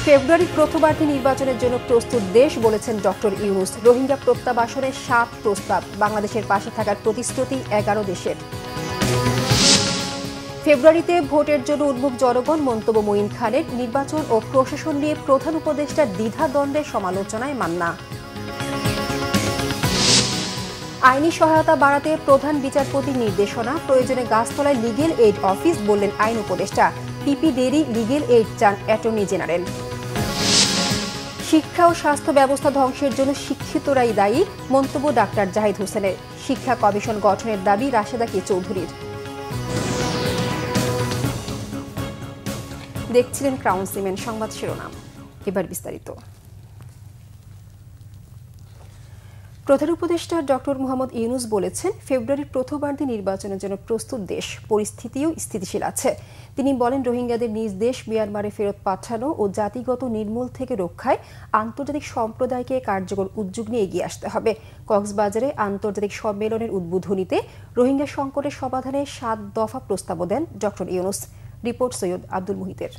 ফেব্রুয়ারি প্রথমার্ধে নির্বাচনের জন্য প্রস্তুত দেশ বলেছেন ডক্টর ইউনূস। রোহিঙ্গা প্রত্যাবাসনের 7 প্রস্তাব, বাংলাদেশের পাশে থাকার প্রতিশ্রুতি 11 দেশের। ফেব্রুয়ারিতে ভোটের জন্য উন্মুখ জনগণ, মন্তব্য মঈন খানের। নির্বাচন ও প্রশাসন নিয়ে প্রধান উপদেষ্টার দ্বিধাদ্বন্দ্বের সমালোচনায় মান্না। আইনি সহায়তা বাড়াতে প্রধান বিচারপতির নির্দেশনা, প্রয়োজনে গাছতলায় লিগেল এইড অফিস, বললেন আইন উপদেষ্টা। পিপি দেরি লিগেল এইড চান অ্যাটর্নি জেনারেল। শিক্ষা ও স্বাস্থ্য ব্যবস্থা ধ্বংসের জন্য শিক্ষিতরাই দায়ী, মন্তব্য ডাক্তার জাহিদ হোসেনের। শিক্ষা কমিশন গঠনের দাবি রাশেদা কে চৌধুরীর। দেখছিলেন ক্রাউন সিমেন্ট সংবাদ শিরোনাম, এবার বিস্তারিত। প্রধান উপদেষ্টা ডক্টর মোহাম্মদ ইউনূস বলেছেন, ফেব্রুয়ারির প্রথমার্ধে নির্বাচনের জন্য প্রস্তুত দেশ, পরিস্থিতিও স্থিতিশীল আছে। তিনি বলেন, রোহিঙ্গাদের নিজ দেশ মিয়ানমারে ফেরত পাঠানো ও জাতিগত নির্মূল থেকে রক্ষায় আন্তর্জাতিক সম্প্রদায়কে কার্যকর উদ্যোগ নিয়ে এগিয়ে আসতে হবে। কক্সবাজারে আন্তর্জাতিক সম্মেলনের উদ্বোধনীতে রোহিঙ্গা সংকটের সমাধানে 7 দফা প্রস্তাবও দেন ডক্টর ইউনূস। রিপোর্ট সৈয়দ আব্দুল মুহিতের।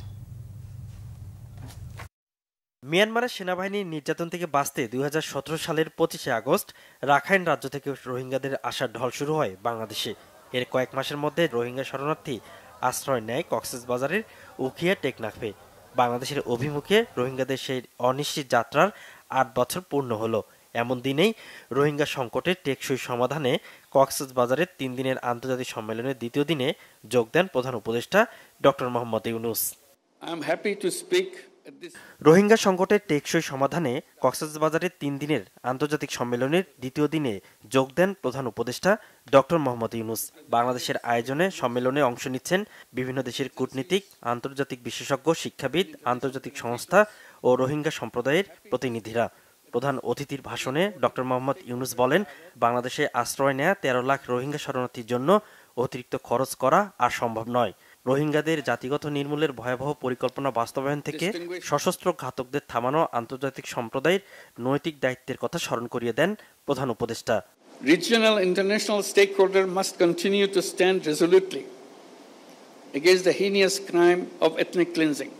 মিয়ানমারের সেনাবাহিনীর নির্যাতন থেকে বাঁচতে 2017 সালের 25শে আগস্ট রাখাইন রাজ্য থেকে রোহিঙ্গাদের আসার ঢল শুরু হয় বাংলাদেশে। এর কয়েক মাসের মধ্যে রোহিঙ্গা শরণার্থী আশ্রয় নেয় কক্সবাজারের উখিয়া টেকনাফে। বাংলাদেশের অভিমুখে রোহিঙ্গাদের সেই অনিশ্চিত যাত্রার 8 বছর পূর্ণ হলো। এমন দিনেই রোহিঙ্গা সংকটের টেকসই সমাধানে কক্সবাজারের 3 দিনের আন্তর্জাতিক সম্মেলনের দ্বিতীয় দিনে যোগ দেন প্রধান উপদেষ্টা ডক্টর মোহাম্মদ ইউনূস। রোহিঙ্গা সংকটের টেকসই সমাধানে কক্সবাজারের 3 দিনের আন্তর্জাতিক সম্মেলনের দ্বিতীয় দিনে যোগ দেন প্রধান উপদেষ্টা ডক্টর মোহাম্মদ ইউনূস। বাংলাদেশের আয়োজনে সম্মেলনে অংশ নিচ্ছেন বিভিন্ন দেশের কূটনীতিক, আন্তর্জাতিক বিশেষজ্ঞ, শিক্ষাবিদ, আন্তর্জাতিক সংস্থা ও রোহিঙ্গা সম্প্রদায়ের প্রতিনিধিরা। প্রধান অতিথির ভাষণে ডক্টর মোহাম্মদ ইউনূস বলেন, বাংলাদেশে আশ্রয় নেয়া 13 লাখ রোহিঙ্গা শরণার্থীর জন্য অতিরিক্ত খরচ করা আর সম্ভব নয়। রোহিঙ্গাদের জাতিগত নির্মূলের ভয়াবহ পরিকল্পনা বাস্তবায়ন থেকে সশস্ত্র ঘাতকদের থামানো আন্তর্জাতিক সম্প্রদায়ের নৈতিক দায়িত্বের কথা স্মরণ করিয়ে দেন প্রধান উপদেষ্টা। Regional international stakeholders must continue to stand resolutely against the heinous crime of ethnic cleansing.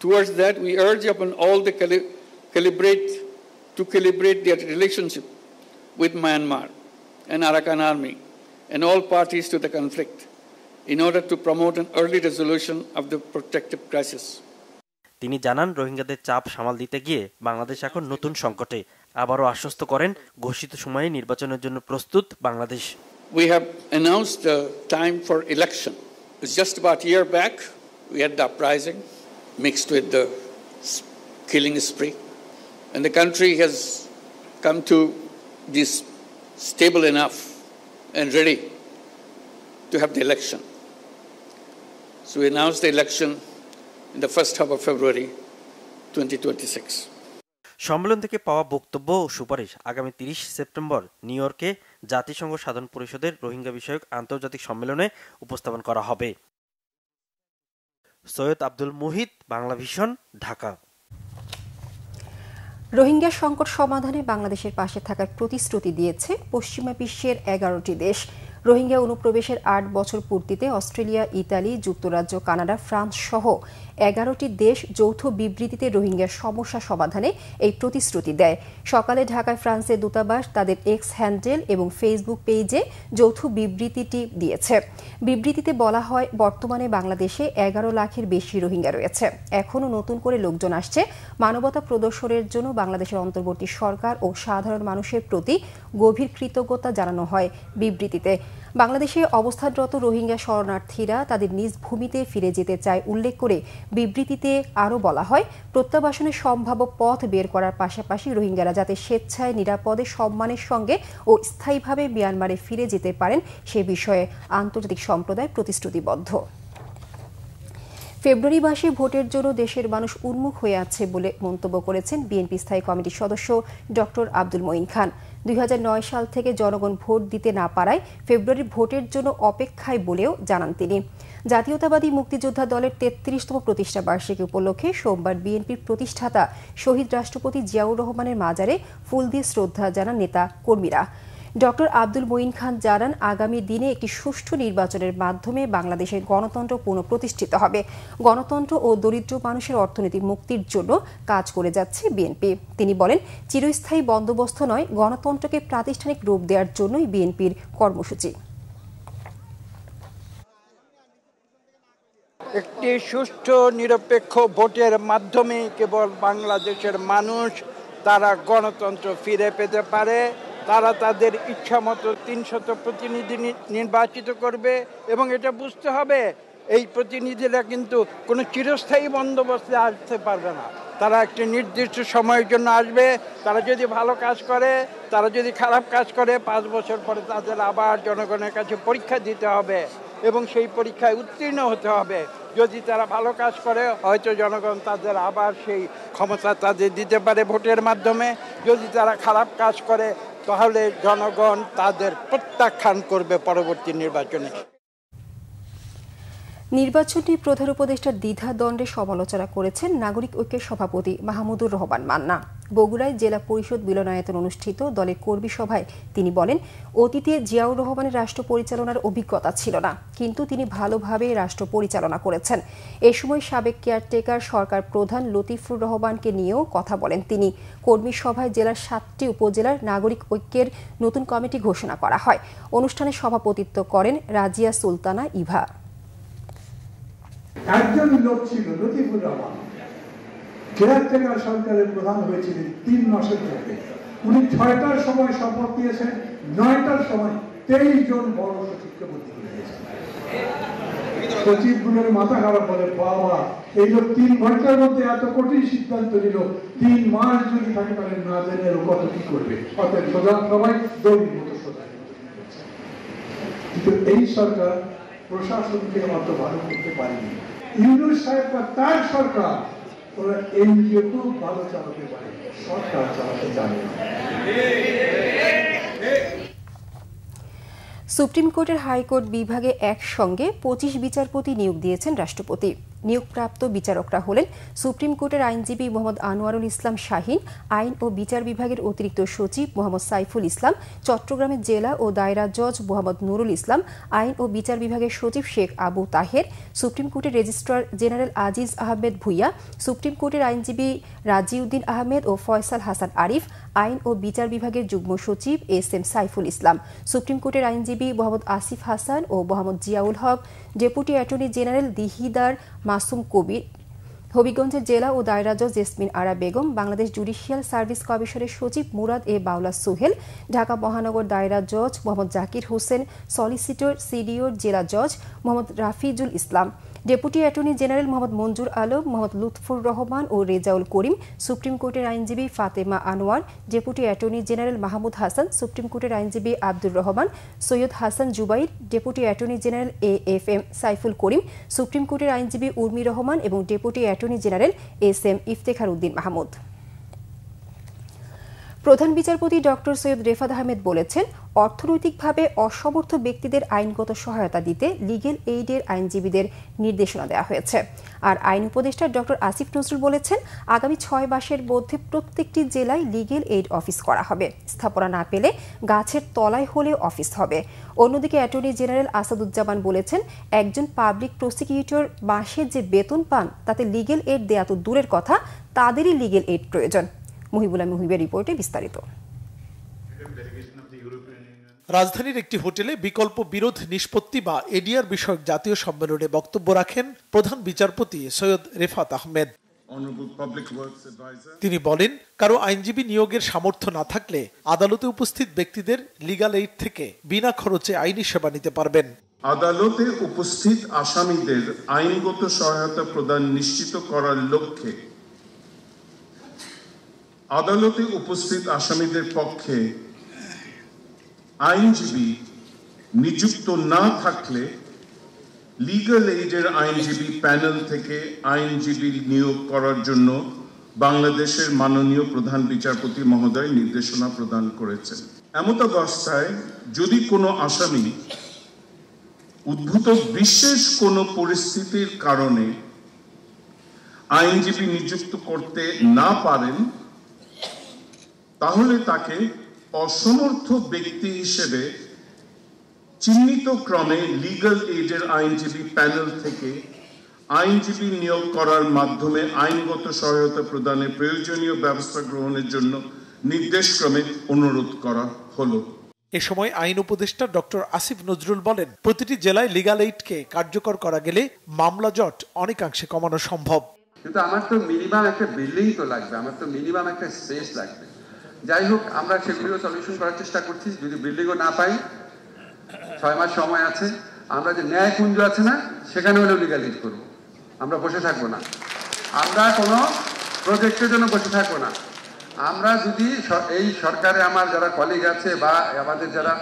Towards that, we urge upon all to calibrate their relationship with Myanmar and Arakan Army and all parties to the conflict, in order to promote an early resolution of the protective crisis. তিনি জানান, রোহিঙ্গাদের চাপ সামাল দিতে গিয়ে বাংলাদেশ এখন নতুন সংকটে। আবারও আশ্বস্ত করেন, ঘোষিত সময়ে নির্বাচনের জন্য প্রস্তুত Bangladesh. We have announced the time for election. It's just about a year back, we had the uprising mixed with the killing spree, and the country has come to this stable enough and ready to have the election. So we announced the election in the first half of February 2026. সম্মেলন থেকে পাওয়া বক্তব্য ও সুপারিশ আগামী 30 September new ইয়র্কে জাতিসংঘ সাধারণ পরিষদের রোহিঙ্গা বিষয়ক আন্তর্জাতিক সম্মেলনে উপস্থাপন করা হবে। সৈয়দ আব্দুল মুহিত, বাংলা ভিশন, ঢাকা। রোহিঙ্গা সংকট সমাধানে বাংলাদেশের পাশে থাকার প্রতিশ্রুতি দিয়েছে পশ্চিমা বিশ্বের 11টি দেশ। রোহিঙ্গা অনুপ্রবেশের 8 বছর পূর্তিতে অস্ট্রেলিয়া, ইতালি, যুক্তরাজ্য, কানাডা, ফ্রান্স সহ 11টি দেশ যৌথ বিবৃতিতে রোহিঙ্গা সমস্যা সমাধানে এই প্রতিশ্রুতি দেয়। সকালে ঢাকায় ফ্রান্সের দূতাবাস তাদের এক্স হ্যান্ডেল এবং ফেসবুক পেজে যৌথ বিবৃতিটি দিয়েছে। বিবৃতিতে বলা হয়, বর্তমানে বাংলাদেশে 11 লাখের বেশি রোহিঙ্গা রয়েছে। এখনও নতুন করে লোকজন আসছে। মানবতা প্রদর্শনের জন্য বাংলাদেশের অন্তর্বর্তী সরকার ও সাধারণ মানুষের প্রতি গভীর কৃতজ্ঞতা জানানো হয় বিবৃতিতে। বাংলাদেশে অবস্থানরত রোহিঙ্গা শরণার্থীরা তাদের নিজ ভূমিতে ফিরে যেতে চায় উল্লেখ করে বিবৃতিতে আরও বলা হয়, প্রত্যাবাসনের সম্ভাব্য পথ বের করার পাশাপাশি রোহিঙ্গারা যাতে স্বেচ্ছায়, নিরাপদে, সম্মানের সঙ্গে ও স্থায়ীভাবে মিয়ানমারে ফিরে যেতে পারেন সে বিষয়ে আন্তর্জাতিক সম্প্রদায় প্রতিশ্রুতিবদ্ধ। ফেব্রুয়ারি মাসে ভোটের জন্য দেশের মানুষ উন্মুখ হয়ে আছে বলে মন্তব্য করেছেন বিএনপি স্থায়ী কমিটির সদস্য ডক্টর আব্দুল মঈন খান। 2009 সাল থেকে জনগণ ভোট দিতে না পারায় ফেব্রুয়ারির ভোটের জন্য অপেক্ষায় বলেও জানান তিনি। জাতীয়তাবাদী মুক্তিযোদ্ধা দলের 33তম প্রতিষ্ঠা বার্ষিকী উপলক্ষে সোমবার বিএনপির প্রতিষ্ঠাতা শহীদ রাষ্ট্রপতি জিয়াউর রহমানের মাজারে ফুল দিয়ে শ্রদ্ধা জানান নেতা কর্মীরা। ডক্টর আব্দুল মঈন খান জানান, আগামী দিনে একটি সুষ্ঠু নির্বাচনের মাধ্যমে বাংলাদেশের গণতন্ত্র পুনঃপ্রতিষ্ঠিত হবে। গণতন্ত্র ও দরিদ্র মানুষের অর্থনৈতিক মুক্তির জন্য কাজ করে যাচ্ছে বিএনপি। তিনি বলেন, চিরস্থায়ী বন্দোবস্ত নয়, গণতন্ত্রকে প্রাতিষ্ঠানিক রূপ দেওয়ার জন্যই বিএনপির কর্মসূচি। একটি সুষ্ঠু নিরপেক্ষ ভোটের মাধ্যমে কেবল বাংলাদেশের মানুষ তারা গণতন্ত্র ফিরে পেতে পারে। তারা তাদের ইচ্ছামতো ৩০০ প্রতিনিধি নির্বাচিত করবে এবং এটা বুঝতে হবে এই প্রতিনিধিরা কিন্তু কোনো চিরস্থায়ী বন্দোবস্তে আসতে পারবে না। তারা একটি নির্দিষ্ট সময়ের জন্য আসবে। তারা যদি ভালো কাজ করে, তারা যদি খারাপ কাজ করে, 5 বছর পরে তাদের আবার জনগণের কাছে পরীক্ষা দিতে হবে এবং সেই পরীক্ষায় উত্তীর্ণ হতে হবে। যদি তারা ভালো কাজ করে, হয়তো জনগণ তাদের আবার সেই ক্ষমতা তাদের দিতে পারে ভোটের মাধ্যমে। যদি তারা খারাপ কাজ করে, তাহলে জনগণ তাদের প্রত্যাখ্যান করবে পরবর্তী নির্বাচনে। নির্বাচনী প্রধান উপদেষ্টার দ্বিধাদ্বন্দ্বের সমালোচনা করেছেন নাগরিক ঐক্যের সভাপতি মাহমুদুর রহমান মান্না। বগুড়ায় জেলা পরিষদ মিলনায়তন অনুষ্ঠিত দলের কর্মী সভায় তিনি বলেন, অতীতে জিয়াউর রহমানের রাষ্ট্র পরিচালনার অভিজ্ঞতা ছিল না, কিন্তু তিনি ভালোভাবে রাষ্ট্র পরিচালনা করেছেন। এ সময় সাবেক কেয়ারটেকার সরকার প্রধান লতিফুর রহমানকে নিয়েও কথা বলেন তিনি। কর্মী সভায় জেলার 7টি উপজেলার নাগরিক ঐক্যের নতুন কমিটি ঘোষণা করা হয়। অনুষ্ঠানে সভাপতিত্ব করেন রাজিয়া সুলতানা ইভা। একজন লোক ছিল লতিফুর রহমান, কেয়ারটেকার সরকারের প্রধান হয়েছিলেন 3 মাসের মধ্যে। উনি 6টার সময় শপথ নিয়েছেন, 9টার সময় 23 জন বড় সচিবকে বদলি করে দিয়েছেন। সচিবগুলোর মাথা খারাপ বলে, বাবা এই লোক 3 ঘন্টার মধ্যে এত কঠিন সিদ্ধান্ত নিল, 3 মাস যদি থাকে তাহলে না জেনে কত কি করবে। অর্থাৎ সবাই দৌড়ির মতো সোজা। কিন্তু এই সরকার প্রশাসনকে অত ভালো করতে পারেনি। ইউনূস সাহেব বা তার সরকার ওরা এনজিও খুব ভালো চালাতে পারে, সরকার চালাতে জানে না। সুপ্রিম কোর্টের হাইকোর্ট বিভাগে একসঙ্গে 25 বিচারপতি নিয়োগ দিয়েছেন রাষ্ট্রপতি। নিয়োগপ্রাপ্ত বিচারকরা হলেন সুপ্রিম কোর্টের আইনজীবী মোহাম্মদ আনোয়ারুল ইসলাম শাহীন, আইন ও বিচার বিভাগের অতিরিক্ত সচিব মোহাম্মদ সাইফুল ইসলাম, চট্টগ্রামের জেলা ও দায়রা জজ মোহাম্মদ নুরুল ইসলাম, আইন ও বিচার বিভাগের সচিব শেখ আবু তাহের, সুপ্রিম কোর্টের registrar general Aziz Ahmed Bhuiyan, supreme কোর্টের আইনজীবী রাজিউদ্দিন আহমেদ ও ফয়সাল হাসান আরিফ, আইন ও বিচার বিভাগের যুগ্ম সচিব এস.এম. সাইফুল ইসলাম, সুপ্রিম কোর্টের আইনজীবী মোহাম্মদ আসিফ হাসান ও মোহাম্মদ জিয়াউল হক, ডেপুটি অ্যাটর্নি জেনারেল দিহিদার মাসুম কবির, হবিগঞ্জের জেলা ও দায়রা জজ jasmine Ara Begum, Bangladesh judicial service কমিশনের সচিব মুরাদ এ বাউলা সোহেল, ঢাকা মহানগর দায়রা জজ মোহাম্মদ জাকির হোসেন, সলিসিটর সিডিওর জেলা জজ Mohammad Rafizul Islam, deputy attorney general Mohammad Manzur Alam, Mohammad Lutfur Rahman ও রেজাউল করিম, সুপ্রিম কোর্টের আইনজীবী Fatema Anwar, deputy attorney general Mahmud Hasan, supreme কোর্টের আইনজীবী Abdur Rahman, Syed Hasan Zubair, deputy attorney general AFM. Saiful Karim, supreme কোর্টের আইনজীবী উর্মি রহমান এবং deputy attorney general SM. Iftekhar Uddin Mahmud. প্রধান বিচারপতি ডক্টর সৈয়দ রেফাত আহমেদ বলেছেন, অর্থনৈতিকভাবে অসমর্থ ব্যক্তিদের আইনগত সহায়তা দিতে লিগেল এইডের আইনজীবীদের নির্দেশনা দেওয়া হয়েছে। আর আইন উপদেষ্টা ডক্টর আসিফ নজরুল বলেছেন, আগামী 6 মাসের মধ্যে প্রত্যেকটি জেলায় লিগেল এইড অফিস করা হবে। স্থাপনা না পেলে গাছের তলায় হলেও অফিস হবে। অন্যদিকে অ্যাটর্নি জেনারেল আসাদুজ্জামান বলেছেন, একজন পাবলিক প্রসিকিউটর মাসে যে বেতন পান তাতে লিগেল এইড দেয়া তো দূরের কথা, তাদেরই লিগেল এইড প্রয়োজন। মুহিবুল্লাহ মুহিবের রিপোর্টে বিস্তারিত। রাজধানীর একটি হোটেলে বিকল্প বিরোধ নিষ্পত্তি বা এডিআর বিষয়ক জাতীয় সম্মেলনে বক্তব্য রাখেন প্রধান বিচারপতি সৈয়দ রেফাত আহমেদ। তিনি বলেন, কারো আইনজীবী নিয়োগের সামর্থ্য না থাকলে আদালতে উপস্থিত ব্যক্তিদের লিগ্যাল এইড থেকে বিনা খরচে আইনি সেবা নিতে পারবেন। আদালতে উপস্থিত আসামিদের আইনগত সহায়তা প্রদান নিশ্চিত করার লক্ষ্যে আদালতে উপস্থিত আসামিদের পক্ষে আইনজীবী নিযুক্ত না থাকলে লিগ্যাল এইডের আইনজীবী প্যানেল থেকে আইনজীবী নিয়োগ করার জন্য বাংলাদেশের মাননীয় প্রধান বিচারপতি মহোদয় নির্দেশনা প্রদান করেছেন। এমত অবস্থায় যদি কোনো আসামি উদ্ভূত বিশেষ কোনো পরিস্থিতির কারণে আইনজীবী নিযুক্ত করতে না পারেন, তাহলে তাকে অসমর্থ ব্যক্তি হিসেবে চিহ্নিত ক্রমে লিগ্যাল এইডের আইনজীবী প্যানেল থেকে আইনজীবী নিয়োগ করার মাধ্যমে আইনগত সহায়তা প্রদানে প্রয়োজনীয় ব্যবস্থা গ্রহণের জন্য নির্দেশক্রমে অনুরোধ করা হলো। এ সময় আইন উপদেষ্টা ডক্টর আসিফ নজরুল বলেন, প্রতিটি জেলায় লিগ্যাল এইডকে কার্যকর করা গেলে মামলা জট অনেকাংশে কমানো সম্ভব। কিন্তু আমার তো মিনিমাম একটা বিল্ডিং তো লাগবে, আমার তো মিনিমাম একটা স্পেস লাগবে। যাই হোক, আমরা সেগুলো সলিউশন করার চেষ্টা করছি। যদি বিল্ডিংও না পাই, 6 মাস সময় আছে। আমরা যে ন্যায় কুঞ্জ আছে না, সেখানে হলেও লিগ্যাল এইড করবো। আমরা বসে থাকবো না, আমরা কোনো প্রজেক্টের জন্য বসে থাকবো না। আমরা যদি এই সরকারে আমার যারা কলিগ আছে বা আমাদের যারা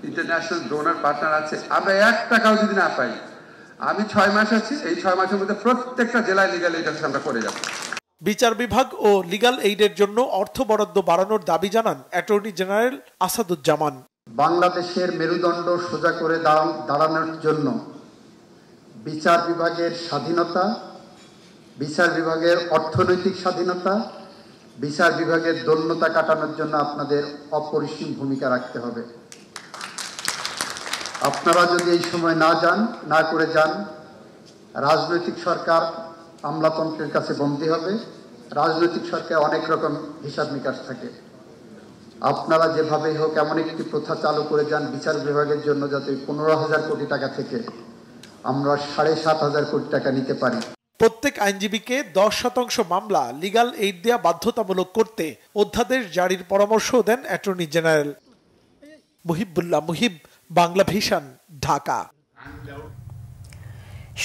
ইন্টারন্যাশনাল ডোনার পার্টনার আছে, আমরা 1 টাকাও যদি না পাই, আমি 6 মাস আছি, এই 6 মাসের মধ্যে প্রত্যেকটা জেলায় লিগ্যাল এইড আমরা করে যাব। বিচার বিভাগ ও লিগ্যাল এইডের জন্য অর্থ বরাদ্দ বাড়ানোর দাবি জানান অ্যাটর্নি জেনারেল আসাদুজ্জামান। বাংলাদেশের মেরুদণ্ড সোজা করে দাঁড়ানোর জন্য বিচার বিভাগের স্বাধীনতা, বিচার বিভাগের অর্থনৈতিক স্বাধীনতা, বিচার বিভাগের দৈন্যতা কাটানোর জন্য আপনাদের অপরিসীম ভূমিকা রাখতে হবে। আপনারা যদি এই সময় না করে যান, রাজনৈতিক সরকার আমলাতন্ত্রের কাছে বন্দী হবে। রাজনৈতিক সরকার অনেক রকম হিসাব নিকাশ থাকে। আপনারা যেভাবেই হোক এমন একটি প্রথা চালু করে যান বিচার বিভাগের জন্য, যাতে 15,000 কোটি টাকা থেকে আমরা 7,500 কোটি টাকা নিতে পারি। প্রত্যেক আইনজীবীকে 10% মামলা লিগ্যাল এইড দেওয়া বাধ্যতামূলক করতে অধ্যাদেশ জারির পরামর্শ দেন attorney general. Muhibullah Muhib, Bangla Vision, Dhaka.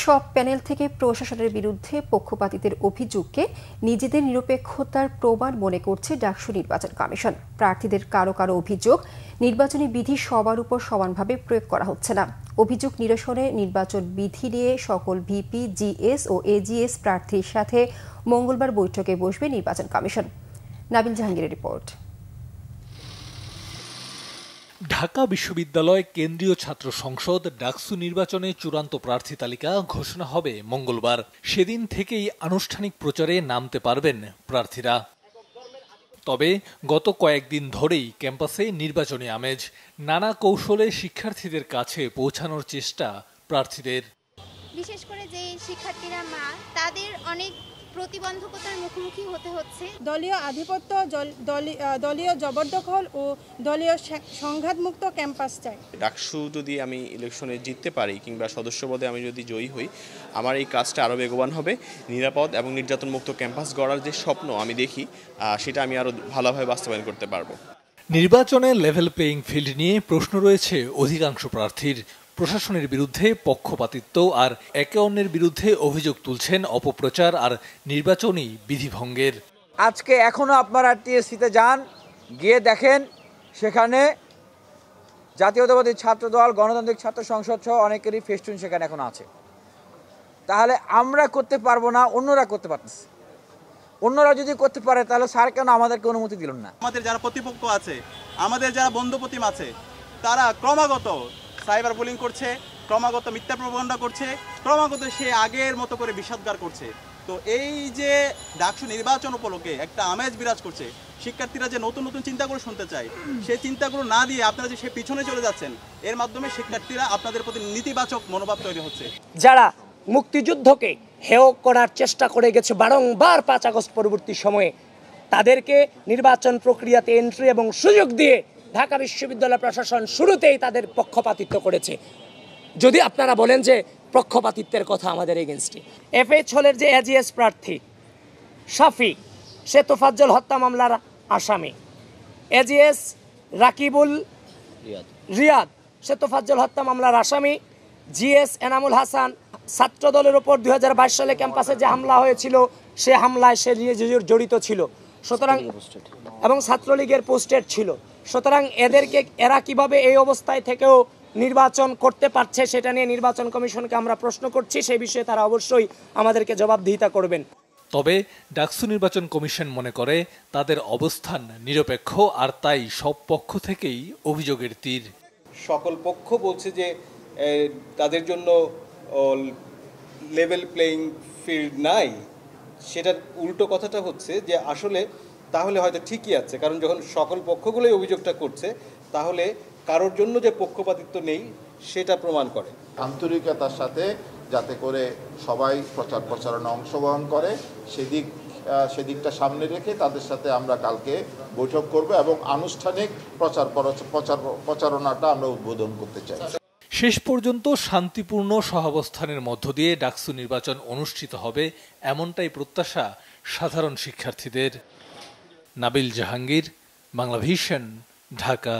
সব প্যানেল থেকে প্রশাসনের বিরুদ্ধে পক্ষপাতিত্বের অভিযোগকে নিজেদের নিরপেক্ষতার প্রমাণ মনে করছে ডাকসু নির্বাচন কমিশন। প্রার্থীদের কারো কারো অভিযোগ, নির্বাচনী বিধি সবার উপর সমানভাবে প্রয়োগ করা হচ্ছে না। অভিযোগ নিরসনে নির্বাচন বিধি নিয়ে সকল ভিপি, জিএস ও এজিএস প্রার্থীর সাথে মঙ্গলবার বৈঠকে বসবে নির্বাচন কমিশন। নাবিল জাহাঙ্গীরের রিপোর্ট। ঢাকা বিশ্ববিদ্যালয় কেন্দ্রীয় ছাত্র সংসদ ডাকসু নির্বাচনে চূড়ান্ত প্রার্থী তালিকা ঘোষণা হবে মঙ্গলবার। সেদিন থেকেই আনুষ্ঠানিক প্রচারে নামতে পারবেন প্রার্থীরা। তবে গত কয়েকদিন ধরেই ক্যাম্পাসে নির্বাচনী আমেজ। নানা কৌশলে শিক্ষার্থীদের কাছে পৌঁছানোর চেষ্টা প্রার্থীদের। বিশেষ করে যে শিক্ষার্থীরা তাদের অনেক প্রতিবন্ধকতার মুখোমুখি হতে হচ্ছে। দলীয় আধিপত্য, দলীয় জবরদখল ও দলীয় সংঘাতমুক্ত ক্যাম্পাস চাই। ডাকসু যদি আমি ইলেকশনে জিততে পারি কিংবা সদস্যপদে আমি যদি জয়ী হই, আমার এই কাজটা আরও বেগবান হবে। নিরাপদ এবং নির্যাতনমুক্ত ক্যাম্পাস গড়ার যে স্বপ্ন আমি দেখি, সেটা আমি আরও ভালোভাবে বাস্তবায়ন করতে পারবো। নির্বাচনে লেভেল প্লেইং ফিল্ড নিয়ে প্রশ্ন রয়েছে অধিকাংশ প্রার্থীর। প্রশাসনের বিরুদ্ধে পক্ষপাতিত্ব আর একে অন্যের বিরুদ্ধে অভিযোগ তুলছেন অপপ্রচার আর নির্বাচনী বিধিভঙ্গের। আজকে এখনো আপনারা টিএসসিতে যান, গিয়ে দেখেন সেখানে জাতীয়তাবাদী ছাত্রদল, গণতান্ত্রিক ছাত্র সংসদ সহ অনেকেরই ফেস্টুন সেখানে এখন আছে। তাহলে আমরা করতে পারবো না, অন্যরা করতে পারতেছে। অন্যরা যদি করতে পারে তাহলে স্যার কেন আমাদেরকে অনুমতি দিল না? আমাদের যারা প্রতিপক্ষ আছে, আমাদের যারা বন্ধুপ্রতিম আছে, তারা ক্রমাগত সাইবার বুলিং করছে, ক্রমাগত মিথ্যা প্রবন্ধ করছে, ক্রমাগত সে আগের মতো করে বিষাদগার করছে। তো এই যে ডাকসু নির্বাচন উপলক্ষে একটা আমেজ বিরাজ করছে, শিক্ষার্থীরা যে নতুন নতুন চিন্তাগুলো শুনতে চায়, সেই চিন্তাগুলো না দিয়ে আপনারা যে সে পিছনে চলে যাচ্ছেন, এর মাধ্যমে শিক্ষার্থীরা আপনাদের প্রতি নেতিবাচক মনোভাব তৈরি হচ্ছে। যারা মুক্তিযুদ্ধকে হেয় করার চেষ্টা করে গেছে বারংবার 5 আগস্ট পরবর্তী সময়ে, তাদেরকে নির্বাচন প্রক্রিয়াতে এন্ট্রি এবং সুযোগ দিয়ে ঢাকা বিশ্ববিদ্যালয় প্রশাসন শুরুতেই তাদের পক্ষপাতিত্ব করেছে। যদি আপনারা বলেন যে পক্ষপাতিত্বের কথা আমাদের এগেনস্টে, এফএইচ হলের যে এজিএস প্রার্থী শাফি, সে তোফাজ্জল হত্যা মামলার আসামি। এজিএস রাকিবুল রিয়াদ, সে তোফাজ্জল হত্যা মামলার আসামি। জিএস এনামুল হাসান, ছাত্র দলের ওপর 2022 সালে ক্যাম্পাসে যে হামলা হয়েছিল, সে হামলায় সে জড়িত ছিল, সুতরাং এবং ছাত্রলীগের পোস্টেড ছিল। সুতরাং এরা কিভাবে এই অবস্থায় থেকেও নির্বাচন করতে পারছে, সেটা নিয়ে নির্বাচন কমিশনকে আমরা প্রশ্ন করছি। সেই বিষয়ে তারা অবশ্যই আমাদেরকে জবাবদিহিতা করবেন। তবে ডাকসু নির্বাচন কমিশন মনে করে তাদের অবস্থান নিরপেক্ষ, আর তাই সব পক্ষ থেকেই অভিযোগের তীর। সকল পক্ষ বলছে যে তাদের জন্য লেভেল প্লেইং ফিল্ড নাই। সেটার উল্টো কথাটা হচ্ছে যে আসলে তাহলে হয়তো ঠিকই আছে, কারণ যখন সকল পক্ষগুলোই অভিযোগটা করছে তাহলে কারোর জন্য যে পক্ষপাতিত্ব নেই সেটা প্রমাণ করে। আন্তরিকতার সাথে যাতে করে সবাই প্রচার প্রচারণা অংশগ্রহণ করে সেদিকটা সামনে রেখে তাদের সাথে আমরা কালকে বৈঠক করব এবং আনুষ্ঠানিক প্রচারণাটা আমরা উদ্বোধন করতে চাই। শেষ পর্যন্ত শান্তিপূর্ণ সহাবস্থানের মধ্য দিয়ে ডাকসু নির্বাচন অনুষ্ঠিত হবে এমনটাই প্রত্যাশা সাধারণ শিক্ষার্থীদের। নাবিল জাহাঙ্গীর, বাংলা ভিশন, ঢাকা।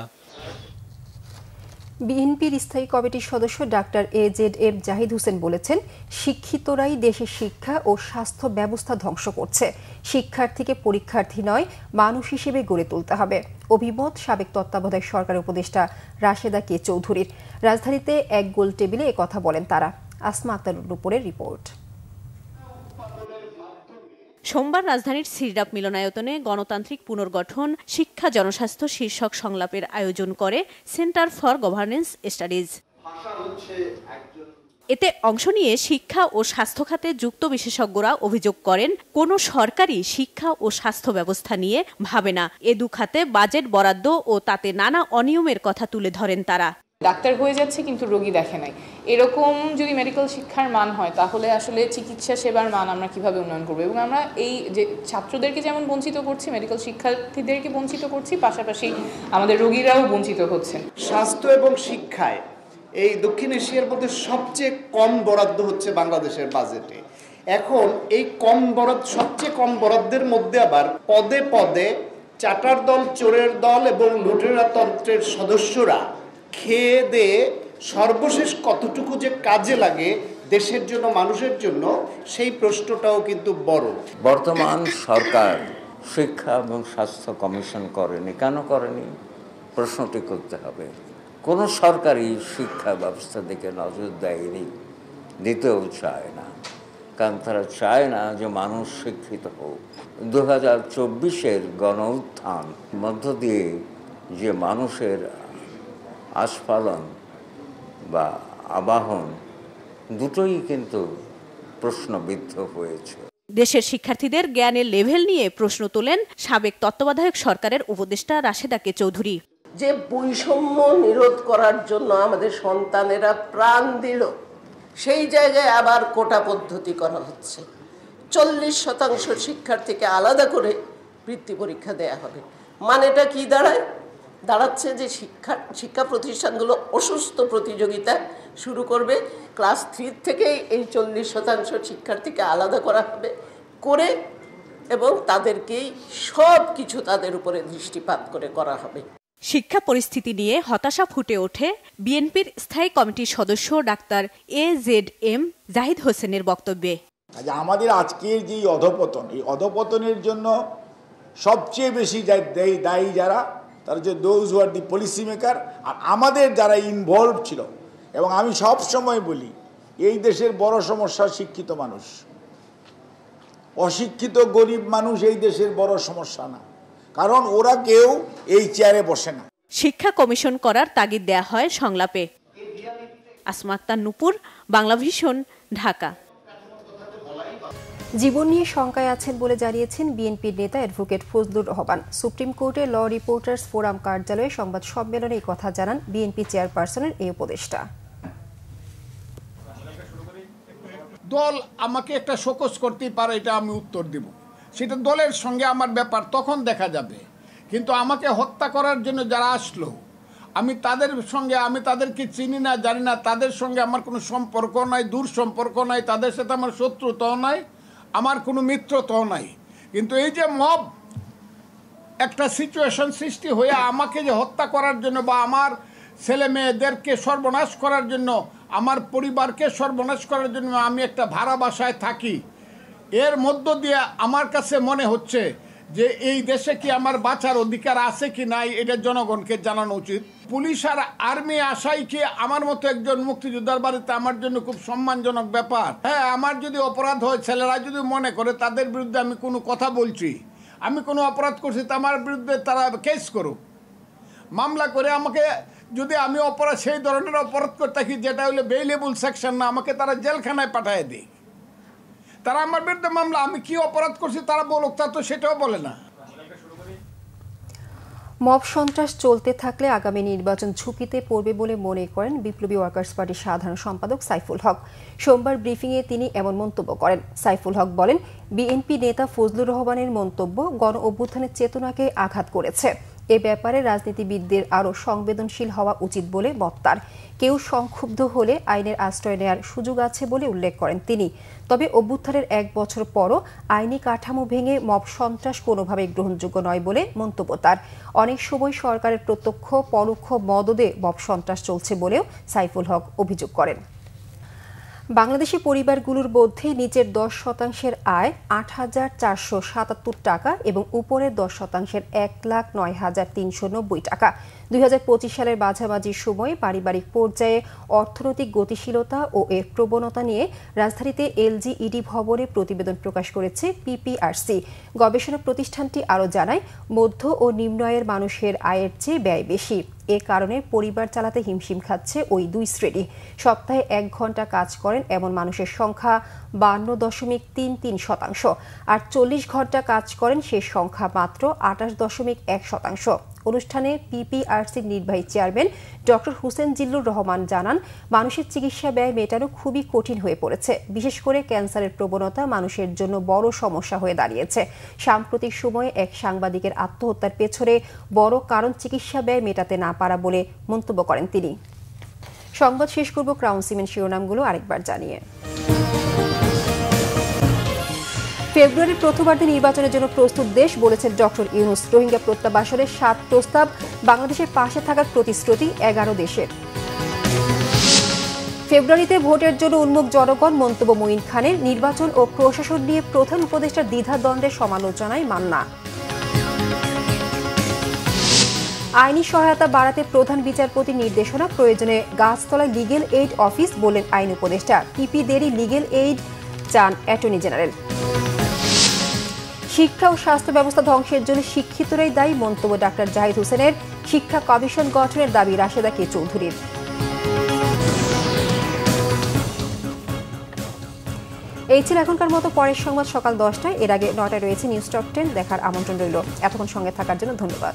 বিএনপির স্থায়ী কমিটির সদস্য ডাক্তার AZM জাহিদ হোসেন বলেছেন, শিক্ষিতরাই দেশের শিক্ষা ও স্বাস্থ্য ব্যবস্থা ধ্বংস করছে। শিক্ষার্থীকে পরীক্ষার্থী নয়, মানুষ হিসেবে গড়ে তুলতে হবে। অভিমত সাবেক তত্ত্বাবধায়ক সরকারের উপদেষ্টা রাশেদা কে চৌধুরীর। রাজধানীতে এক গোল টেবিলে একথা বলেন তারা। আসমা আক্তার নুপুরের রিপোর্ট। সোমবার রাজধানীর সিরডাপ মিলনায়তনে গণতান্ত্রিক পুনর্গঠন, শিক্ষা, জনস্বাস্থ্য শীর্ষক সংলাপের আয়োজন করে সেন্টার ফর গভর্নেন্স স্টাডিজ। এতে অংশ নিয়ে শিক্ষা ও স্বাস্থ্য খাতে যুক্ত বিশেষজ্ঞরা অভিযোগ করেন, কোনো সরকারই শিক্ষা ও স্বাস্থ্য ব্যবস্থা নিয়ে ভাবে না। এ দুখাতে বাজেট বরাদ্দ ও তাতে নানা অনিয়মের কথা তুলে ধরেন তারা। ডাক্তার হয়ে যাচ্ছে কিন্তু রোগী দেখে নাই, এরকম যদি মেডিকেল শিক্ষার মান হয় তাহলে আসলে চিকিৎসা সেবার মান আমরা কিভাবে উন্নয়ন করবো? এবং আমরা এই যে ছাত্রদেরকে যেমন বঞ্চিত করছি, মেডিকেল শিক্ষার্থীদেরকে বঞ্চিত করছি, পাশাপাশি আমাদের রোগীরাও বঞ্চিত হচ্ছেন। স্বাস্থ্য এবং শিক্ষায় এই দক্ষিণ এশিয়ার মধ্যে সবচেয়ে কম বরাদ্দ হচ্ছে বাংলাদেশের বাজেটে। এখন এই সবচেয়ে কম বরাদ্দের মধ্যে আবার পদে পদে চাটার দল, চোরের দল এবং লুটেরা তন্ত্রের সদস্যরা খেয়ে দিয়ে সর্বশেষ কতটুকু যে কাজে লাগে দেশের জন্য, মানুষের জন্য, সেই প্রশ্নটাও কিন্তু বড়। বর্তমান সরকার শিক্ষা এবং স্বাস্থ্য কমিশন করেনি। কেন করেনি প্রশ্নটি করতে হবে। কোনো সরকারই শিক্ষা ব্যবস্থা দিকে নজর দেয়নি, দিতেও চায় না, কারণ তারা চায় না যে মানুষ শিক্ষিত হোক। 2024-এর গণ উত্থান মধ্য দিয়ে যে মানুষের আস্ফালন বা আবাহন দুটোই কিন্তু প্রশ্নবিদ্ধ হয়েছে। দেশের শিক্ষার্থীদের জ্ঞানের লেভেল নিয়ে প্রশ্ন তোলেন সাবেক তত্ত্বাবধায়ক সরকারের উপদেষ্টা রাশেদা কে চৌধুরী। যে বৈষম্য নিরোধ করার জন্য আমাদের সন্তানেরা প্রাণ দিল, সেই জায়গায় আবার কোটা পদ্ধতি করা হচ্ছে। 40% শিক্ষার্থীকে আলাদা করে বৃত্তি পরীক্ষা দেয়া হবে। মানেটা কি দাঁড়াচ্ছে যে শিক্ষা প্রতিষ্ঠানগুলো অসুস্থ প্রতিযোগিতা শুরু করবে। ক্লাস 3 থেকেই এই 40% শিক্ষার্থীকে আলাদা করা হবে করে, এবং তাদেরকেই সব কিছু তাদের উপরে দৃষ্টিপাত করে করা হবে। শিক্ষা পরিস্থিতি নিয়ে হতাশা ফুটে ওঠে বিএনপির স্থায়ী কমিটির সদস্য ডাক্তার AZM জাহিদ হোসেনের বক্তব্যে। আমাদের আজকের যে অধপতন, এই অধপতনের জন্য সবচেয়ে বেশি দায়ী যারা, তারা যে those who are the policy maker, আর আমাদের যারা ইনভলভ ছিল। এবং আমি সব সময় বলি, এই দেশের বড় সমস্যা শিক্ষিত মানুষ। অশিক্ষিত গরিব মানুষ এই দেশের বড় সমস্যা না, কারণ ওরা কেউ এই চেয়ারে বসে না। শিক্ষা কমিশন করার তাগিদ দেয়া হয় সংলাপে। আসমা আক্তার নুপুর, বাংলা ভিশন, ঢাকা। জীবন নিয়ে শঙ্কায় আছেন বলে জানিয়েছেন বিএনপির নেতা অ্যাডভোকেট ফজলুর রহমান। সুপ্রিম কোর্টে ল রিপোর্টার্স ফোরাম কার্যালয়ে সংবাদ সম্মেলনে এই কথা জানান বিএনপি চেয়ারপারসনের এই উপদেষ্টা। দল আমাকে একটা শোকজ করতেই পারে, এটা আমি উত্তর দেব, সেটা দলের সঙ্গে আমার ব্যাপার, তখন দেখা যাবে। কিন্তু আমাকে হত্যা করার জন্য যারা আসলো, আমি তাদের সঙ্গে, আমি তাদেরকে চিনি না, জানি না, তাদের সঙ্গে আমার কোনো সম্পর্ক নাই, দূর সম্পর্ক নাই, তাদের সাথে আমার শত্রুতাও নাই, আমার কোনো মিত্রতাও নাই। কিন্তু এই যে মব একটা সিচুয়েশন সৃষ্টি হয়ে আমাকে যে হত্যা করার জন্য বা আমার ছেলে মেয়েদেরকে সর্বনাশ করার জন্য, আমার পরিবারকে সর্বনাশ করার জন্য আমি একটা ভাড়া বাসায় থাকি, এর মধ্য দিয়ে আমার কাছে মনে হচ্ছে যে এই দেশে কি আমার বাঁচার অধিকার আছে কি নাই, এটা জনগণকে জানানো উচিত। পুলিশ আর আর্মি আসাই কি আমার মতো একজন মুক্তিযোদ্ধার বাড়িতে আমার জন্য খুব সম্মানজনক ব্যাপার। হ্যাঁ, আমার যদি অপরাধ হয়, ছেলেরা যদি মনে করে তাদের বিরুদ্ধে আমি কোনো কথা বলছি, আমি কোনো অপরাধ করছি, তা আমার বিরুদ্ধে তারা কেস করুক, মামলা করে আমাকে, যদি আমি অপরাধ সেই ধরনের অপরাধ করে থাকি যেটা হলে বেইলেবল সেকশন না, আমাকে তারা জেলখানায় পাঠিয়ে দেয়। তারা আমার বিরুদ্ধে মামলা, আমি কি অপরাধ করছি তারা বলুক, তা তো সেটাও বলে না। মব সন্ত্রাস চলতে থাকলে আগামী নির্বাচন ঝুঁকিতে পড়বে বলে মনে করেন বিপ্লবী ওয়ার্কার্স পার্টির সাধারণ সম্পাদক সাইফুল হক। সোমবার ব্রিফিংয়ে তিনি এমন মন্তব্য করেন। সাইফুল হক বলেন, বিএনপি নেতা ফজলুর রহমানের মন্তব্য গণ অভ্যুত্থানের চেতনাকে আঘাত করেছে। এ ব্যাপারে রাজনীতিবিদদের আরও সংবেদনশীল হওয়া উচিত বলে মত তার। কেউ সংক্ষুব্ধ হলে আইনের আশ্রয় নেওয়ার সুযোগ আছে বলে উল্লেখ করেন তিনি। তবে অভ্যুত্থানের 1 বছর পরও আইনি কাঠামো ভেঙে মব সন্ত্রাস কোনোভাবেই গ্রহণযোগ্য নয় বলে মন্তব্য তার। অনেক সময় সরকারের প্রত্যক্ষ পরোক্ষ মদদে মব সন্ত্রাস চলছে বলেও সাইফুল হক অভিযোগ করেন। বাংলাদেশি পরিবারগুলোর মধ্যে নিচের 10% আয় 8,477 টাকা এবং উপরের 10% 1,09,390 টাকা। 2025 সালের মাঝামাঝি সময়ে পারিবারিক পর্যায়ে অর্থনৈতিক গতিশীলতা ও এর প্রবণতা নিয়ে রাজধানীতে এলজিইডি ভবনে প্রতিবেদন প্রকাশ করেছে পিপিআরসি। গবেষণা প্রতিষ্ঠানটি আরও জানায়, মধ্য ও নিম্ন আয়ের মানুষের আয়ের চেয়ে ব্যয় বেশি। এ কারণে পরিবার চালাতে হিমশিম খাচ্ছে ওই 2 শ্রেণী। সপ্তাহে 1 ঘন্টা কাজ করেন এমন মানুষের সংখ্যা 52.33%, আর 40 ঘন্টা কাজ করেন সে সংখ্যা মাত্র 28.1%। অনুষ্ঠানে পিপিআরসির নির্বাহী চেয়ারম্যান ডক্টর হুসেন জিল্লুর রহমান জানান, মানুষের চিকিৎসা ব্যয় মেটানো খুবই কঠিন হয়ে পড়েছে। বিশেষ করে ক্যান্সারের প্রবণতা মানুষের জন্য বড় সমস্যা হয়ে দাঁড়িয়েছে। সাম্প্রতিক সময়ে এক সাংবাদিকের আত্মহত্যার পেছনে বড় কারণ চিকিৎসা ব্যয় মেটাতে না পারা বলে মন্তব্য করেন তিনি। সংবাদ শেষ করব ক্রাউন সিমেন্ট শিরোনামগুলো আরেকবার জানিয়ে। ফেব্রুয়ারির প্রথমার্ধে নির্বাচনের জন্য প্রস্তুত দেশ বলেছেন ডক্টর ইউনূস। রোহিঙ্গা প্রত্যাবাসনের 7 প্রস্তাব, বাংলাদেশের পাশে থাকার প্রতিশ্রুতি 11 দেশের। ফেব্রুয়ারিতে ভোটের জন্য উন্মুখ জনগণ, মন্তব্য মঈন খানের। নির্বাচন ও প্রশাসন নিয়ে প্রধান উপদেষ্টার দ্বিধাদ্বন্দ্বের সমালোচনায় মান্না। আইনি সহায়তা বাড়াতে প্রধান বিচারপতির নির্দেশনা, প্রয়োজনে গাছতলায় লিগেল এইড অফিস বললেন আইন উপদেষ্টা। পিপিদেরই লিগেল এইড চান অ্যাটর্নি জেনারেল। শিক্ষা ও স্বাস্থ্য ব্যবস্থা ধ্বংসের জন্য শিক্ষিতরাই দায়ী, মন্তব্য ডাক্তার জাহিদ হোসেনের। শিক্ষা কমিশন গঠনের দাবি রাশেদা কে চৌধুরীর। এই ছিল এখনকার মতো। পরের সংবাদ সকাল 10টায়, এর আগে 9টায় রয়েছে নিউজ টপ 10 দেখার আমন্ত্রণ রইল। এতক্ষণ সঙ্গে থাকার জন্য ধন্যবাদ।